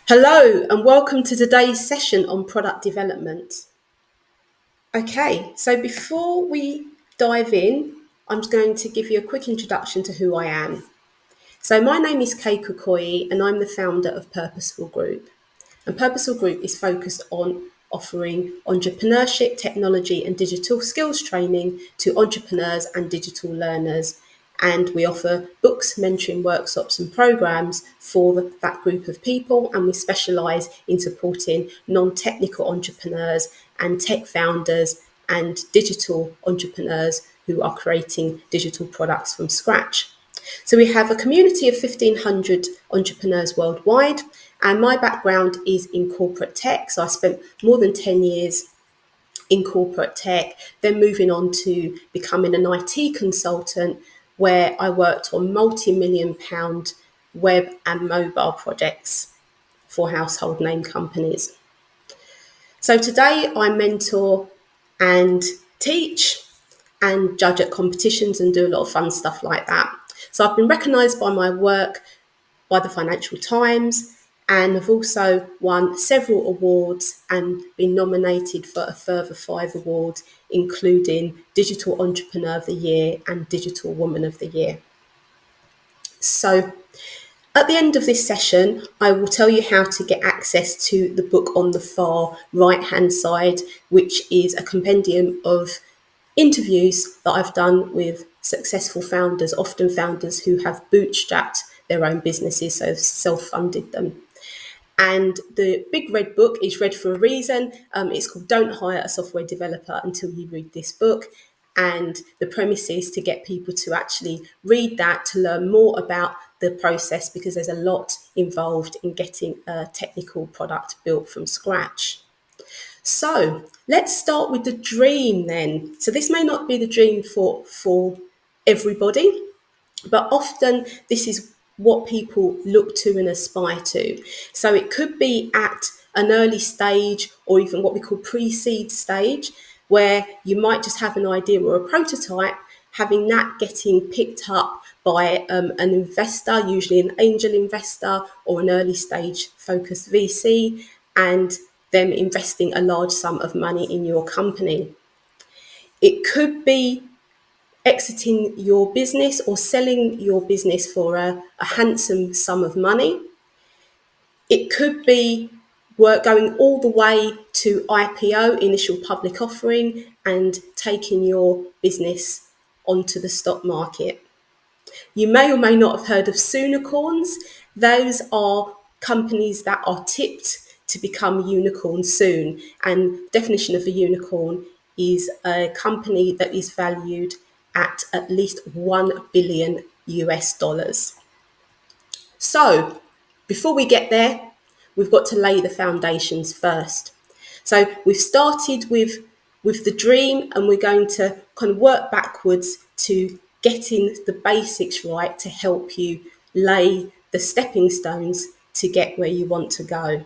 Hello and welcome to today's session on product development. Okay, so before we dive in, I'm going to give you a quick introduction to who I am. So my name is Kukoyi and I'm the founder of Purposeful Group. And Purposeful Group is focused on offering entrepreneurship, technology and digital skills training to entrepreneurs and digital learners. And we offer books, mentoring workshops and programs for that group of people. And we specialise in supporting non-technical entrepreneurs and tech founders and digital entrepreneurs who are creating digital products from scratch. So we have a community of 1,500 entrepreneurs worldwide, and my background is in corporate tech. So I spent more than 10 years in corporate tech, then moving on to becoming an IT consultant, where I worked on multi-million pound web and mobile projects for household name companies. So today I mentor and teach and judge at competitions and do a lot of fun stuff like that. So I've been recognised by my work by the Financial Times, and I've also won several awards and been nominated for a further 5 awards, including Digital Entrepreneur of the Year and Digital Woman of the Year. So at the end of this session, I will tell you how to get access to the book on the far right-hand side, which is a compendium of interviews that I've done with successful founders, often founders who have bootstrapped their own businesses, so self-funded them. And the big red book is read for a reason. It's called Don't Hire a Software Developer Until You Read This Book. And the premise is to get people to actually read that, to learn more about the process, because there's a lot involved in getting a technical product built from scratch. So let's start with the dream then. So this may not be the dream for everybody, but often this is what people look to and aspire to. So it could be at an early stage or even what we call pre-seed stage, where you might just have an idea or a prototype, having that getting picked up by an investor, usually an angel investor or an early stage focused VC, and them investing a large sum of money in your company. It could be exiting your business or selling your business for a handsome sum of money. It could be going all the way to IPO, initial public offering, and taking your business onto the stock market. You may or may not have heard of Soonicorns. Those are companies that are tipped to become unicorns soon. And definition of a unicorn is a company that is valued at least 1 billion US dollars. So before we get there, we've got to lay the foundations first. So we've started with the dream, and we're going to kind of work backwards to getting the basics right to help you lay the stepping stones to get where you want to go.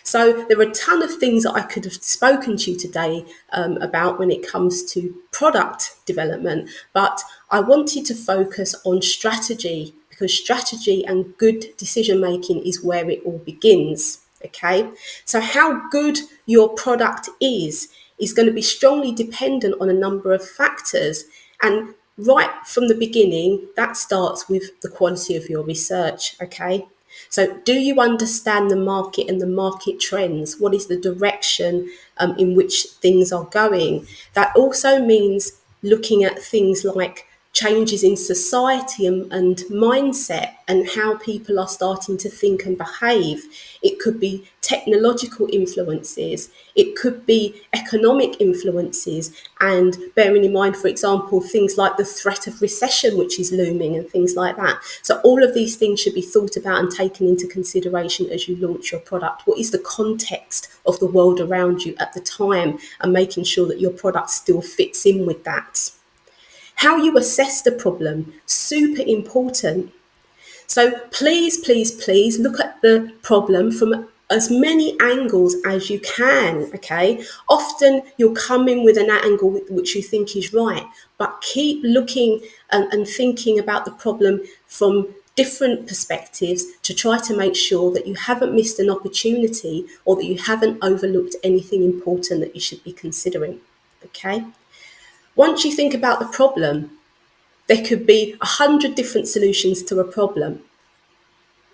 So there are a ton of things that I could have spoken to you today about when it comes to product development, but I wanted to focus on strategy, because strategy and good decision making is where it all begins. Okay, so how good your product is going to be strongly dependent on a number of factors, and right from the beginning, that starts with the quality of your research. Okay, so do you understand the market and the market trends? What is the direction in which things are going? That also means looking at things like changes in society and mindset and how people are starting to think and behave. It could be technological influences. It could be economic influences. And bearing in mind, for example, things like the threat of recession, which is looming, and things like that. So all of these things should be thought about and taken into consideration as you launch your product. What is the context of the world around you at the time, and making sure that your product still fits in with that. How you assess the problem, super important. So please, please, please look at the problem from as many angles as you can, okay? Often you'll come in with an angle which you think is right, but keep looking and thinking about the problem from different perspectives to try to make sure that you haven't missed an opportunity or that you haven't overlooked anything important that you should be considering. Okay? Once you think about the problem, there could be 100 different solutions to a problem.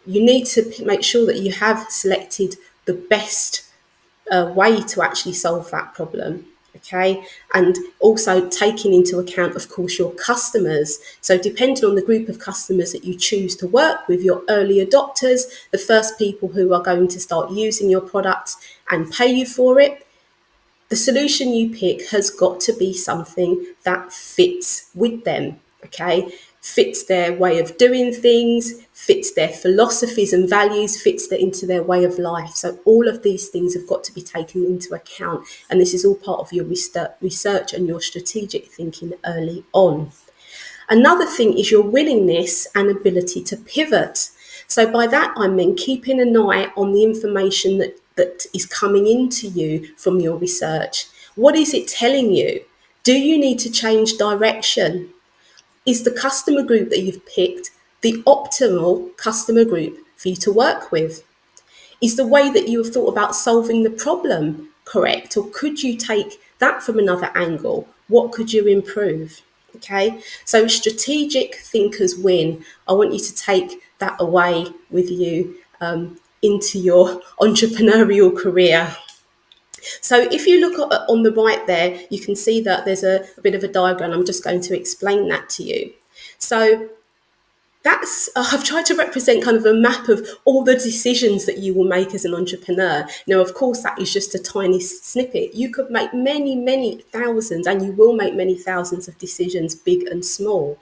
You need to make sure that you have selected the best way to actually solve that problem. Okay, and also taking into account, of course, your customers. So depending on the group of customers that you choose to work with, your early adopters, the first people who are going to start using your products and pay you for it, the solution you pick has got to be something that fits with them, okay? Fits their way of doing things, fits their philosophies and values, fits into their way of life. So all of these things have got to be taken into account. And this is all part of your research and your strategic thinking early on. Another thing is your willingness and ability to pivot. So by that, I mean keeping an eye on the information that is coming into you from your research. What is it telling you? Do you need to change direction? Is the customer group that you've picked the optimal customer group for you to work with? Is the way that you have thought about solving the problem correct? Or could you take that from another angle? What could you improve? Okay, so strategic thinkers win. I want you to take that away with you into your entrepreneurial career. So if you look on the right there, you can see that there's a bit of a diagram. I'm just going to explain that to you. So that's I've tried to represent kind of a map of all the decisions that you will make as an entrepreneur. Now, of course, that is just a tiny snippet. You could make many, many thousands, and you will make many thousands of decisions, big and small.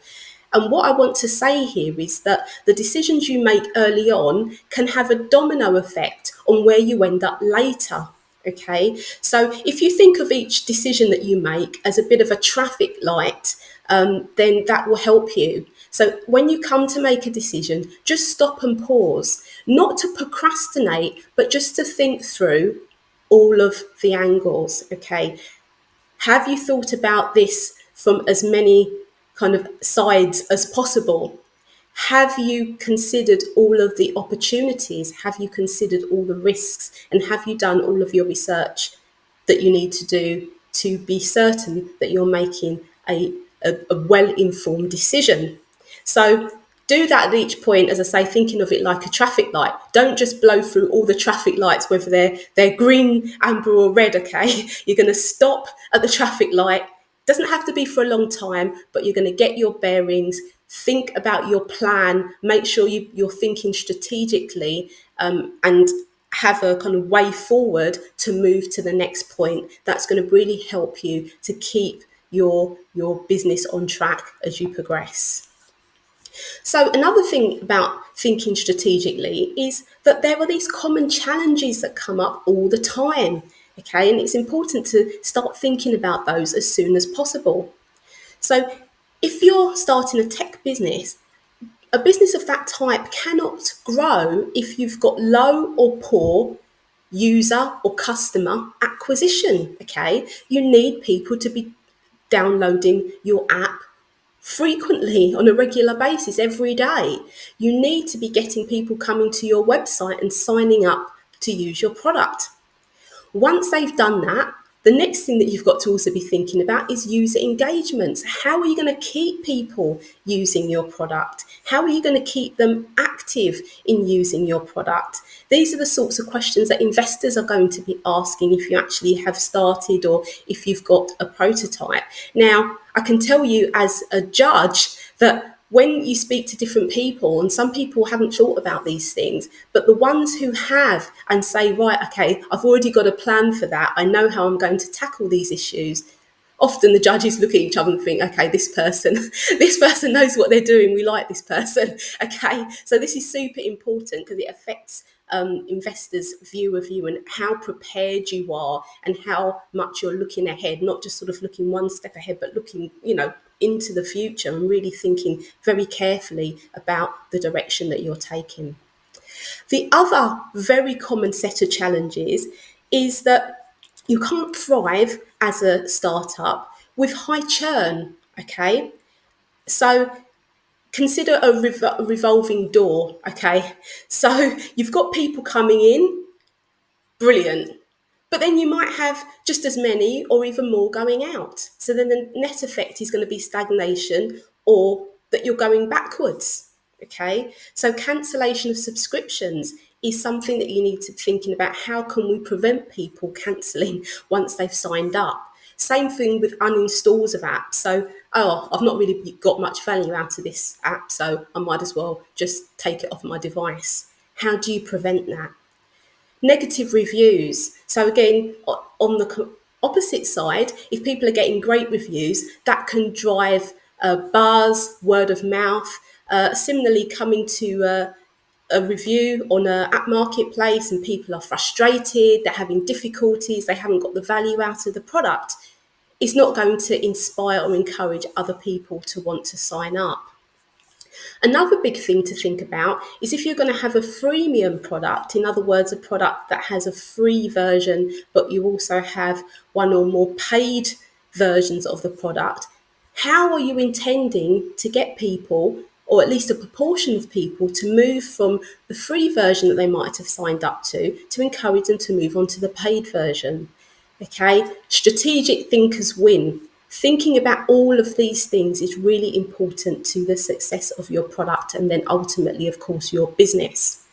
And what I want to say here is that the decisions you make early on can have a domino effect on where you end up later. Okay, so if you think of each decision that you make as a bit of a traffic light, then that will help you. So when you come to make a decision, just stop and pause, not to procrastinate, but just to think through all of the angles. Okay, have you thought about this from as many kind of sides as possible? Have you considered all of the opportunities? Have you considered all the risks? And have you done all of your research that you need to do to be certain that you're making a well-informed decision? So do that at each point, as I say, thinking of it like a traffic light. Don't just blow through all the traffic lights, whether they're green, amber, or red, okay? You're going to stop at the traffic light. Doesn't have to be for a long time, but you're going to get your bearings, think about your plan, make sure you're thinking strategically, and have a kind of way forward to move to the next point. That's going to really help you to keep your business on track as you progress. So another thing about thinking strategically is that there are these common challenges that come up all the time. Okay, and it's important to start thinking about those as soon as possible. So if you're starting a tech business, a business of that type cannot grow if you've got low or poor user or customer acquisition. Okay, you need people to be downloading your app frequently on a regular basis every day. You need to be getting people coming to your website and signing up to use your product. Once they've done that, the next thing that you've got to also be thinking about is user engagements. How are you going to keep people using your product? How are you going to keep them active in using your product? These are the sorts of questions that investors are going to be asking if you actually have started or if you've got a prototype. Now, I can tell you as a judge that when you speak to different people, and some people haven't thought about these things, but the ones who have and say, right, okay, I've already got a plan for that. I know how I'm going to tackle these issues. Often the judges look at each other and think, okay, this person knows what they're doing. We like this person. Okay, so this is super important because it affects investors' view of you and how prepared you are and how much you're looking ahead, not just sort of looking one step ahead, but looking, into the future and really thinking very carefully about the direction that you're taking. The other very common set of challenges is that you can't thrive as a startup with high churn, okay? So Consider a revolving door, okay? So you've got people coming in, brilliant. But then you might have just as many or even more going out. So then the net effect is going to be stagnation or that you're going backwards. Okay. So cancellation of subscriptions is something that you need to be thinking about. How can we prevent people cancelling once they've signed up? Same thing with uninstalls of apps. So, oh, I've not really got much value out of this app, so I might as well just take it off my device. How do you prevent that? Negative reviews. So again, on the opposite side, if people are getting great reviews, that can drive buzz, word of mouth. Similarly, coming to a review on an app marketplace and people are frustrated, they're having difficulties, they haven't got the value out of the product, it's not going to inspire or encourage other people to want to sign up. Another big thing to think about is if you're going to have a freemium product, in other words, a product that has a free version, but you also have one or more paid versions of the product, how are you intending to get people, or at least a proportion of people, to move from the free version that they might have signed up to encourage them to move on to the paid version? Okay, strategic thinkers win. Thinking about all of these things is really important to the success of your product and then ultimately, of course, your business.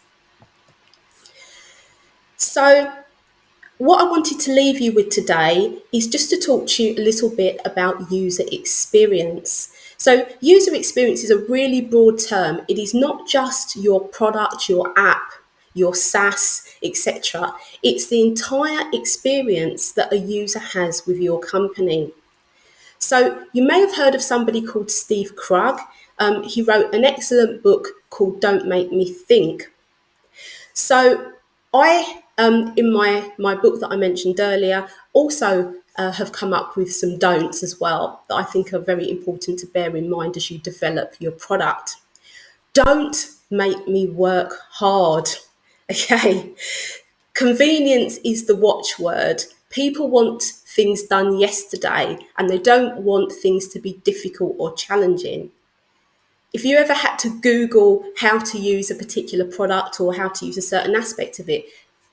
So, what I wanted to leave you with today is just to talk to you a little bit about user experience. So, user experience is a really broad term. It is not just your product, your app, your SaaS, etc. It's the entire experience that a user has with your company. So you may have heard of somebody called Steve Krug. He wrote an excellent book called Don't Make Me Think. So I, in my book that I mentioned earlier, also have come up with some don'ts as well that I think are very important to bear in mind as you develop your product. Don't make me work hard. Okay. Convenience is the watchword. People want things done yesterday and they don't want things to be difficult or challenging. If you ever had to Google how to use a particular product or how to use a certain aspect of it,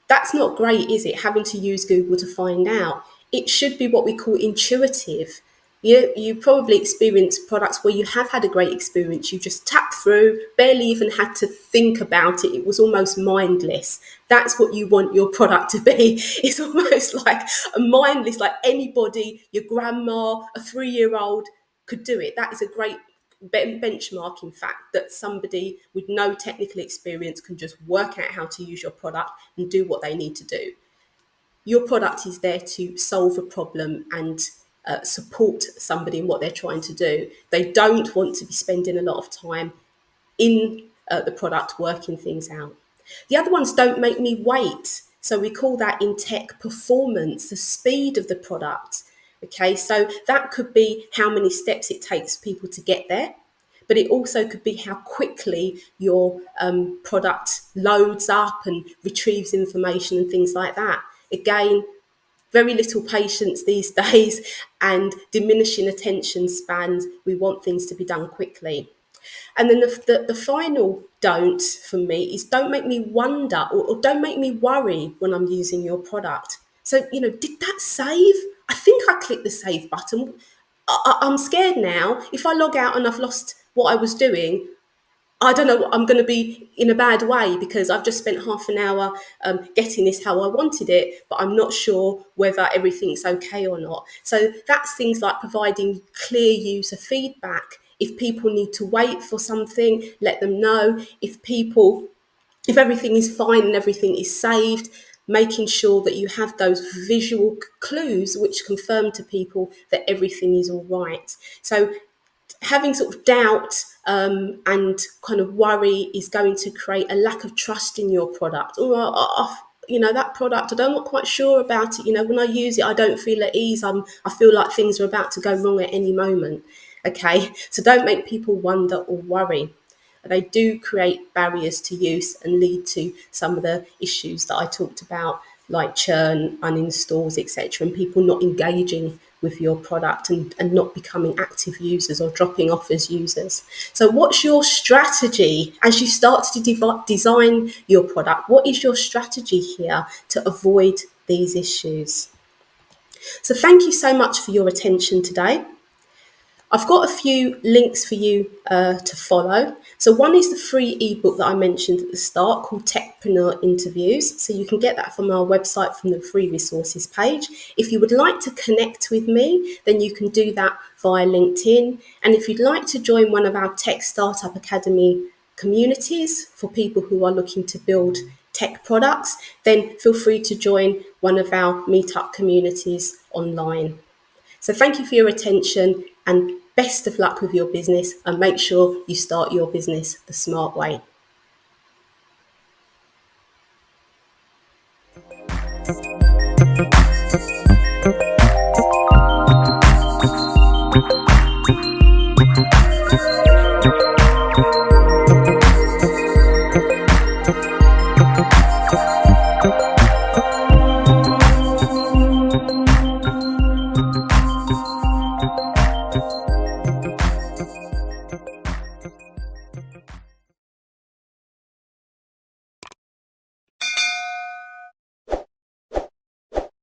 that's not great, is it? Having to use Google to find out. It should be what we call intuitive. You probably experienced products where you have had a great experience. You just tapped through, barely even had to think about it. It was almost mindless. That's what you want your product to be. It's almost like a mindless, like anybody, your grandma, a 3-year-old could do it. That is a great benchmark, in fact, that somebody with no technical experience can just work out how to use your product and do what they need to do. Your product is there to solve a problem and support somebody in what they're trying to do. They don't want to be spending a lot of time in the product working things out. The other ones don't make me wait. So we call that in tech performance, the speed of the product. Okay, so that could be how many steps it takes people to get there, but it also could be how quickly your product loads up and retrieves information and things like that. Again, very little patience these days and diminishing attention spans. We want things to be done quickly. And then the final don't for me is don't make me wonder or don't make me worry when I'm using your product. So, did that save? I think I clicked the save button. I'm scared now. If I log out and I've lost what I was doing, I don't know, I'm going to be in a bad way because I've just spent half an hour getting this how I wanted it, but I'm not sure whether everything's okay or not. So that's things like providing clear user feedback. If people need to wait for something, let them know. If everything is fine and everything is saved, making sure that you have those visual clues which confirm to people that everything is all right. So having sort of doubt and kind of worry is going to create a lack of trust in your product. That product, I'm not quite sure about it. When I use it, I don't feel at ease. I feel like things are about to go wrong at any moment. Okay, so don't make people wonder or worry. They do create barriers to use and lead to some of the issues that I talked about, like churn, uninstalls, etc., and people not engaging with your product and not becoming active users or dropping off as users. So what's your strategy as you start to design your product? What is your strategy here to avoid these issues? So thank you so much for your attention today. I've got a few links for you to follow. So one is the free ebook that I mentioned at the start called Techpreneur Interviews. So you can get that from our website from the free resources page. If you would like to connect with me, then you can do that via LinkedIn. And if you'd like to join one of our Tech Startup Academy communities for people who are looking to build tech products, then feel free to join one of our meetup communities online. So thank you for your attention and best of luck with your business, and make sure you start your business the smart way.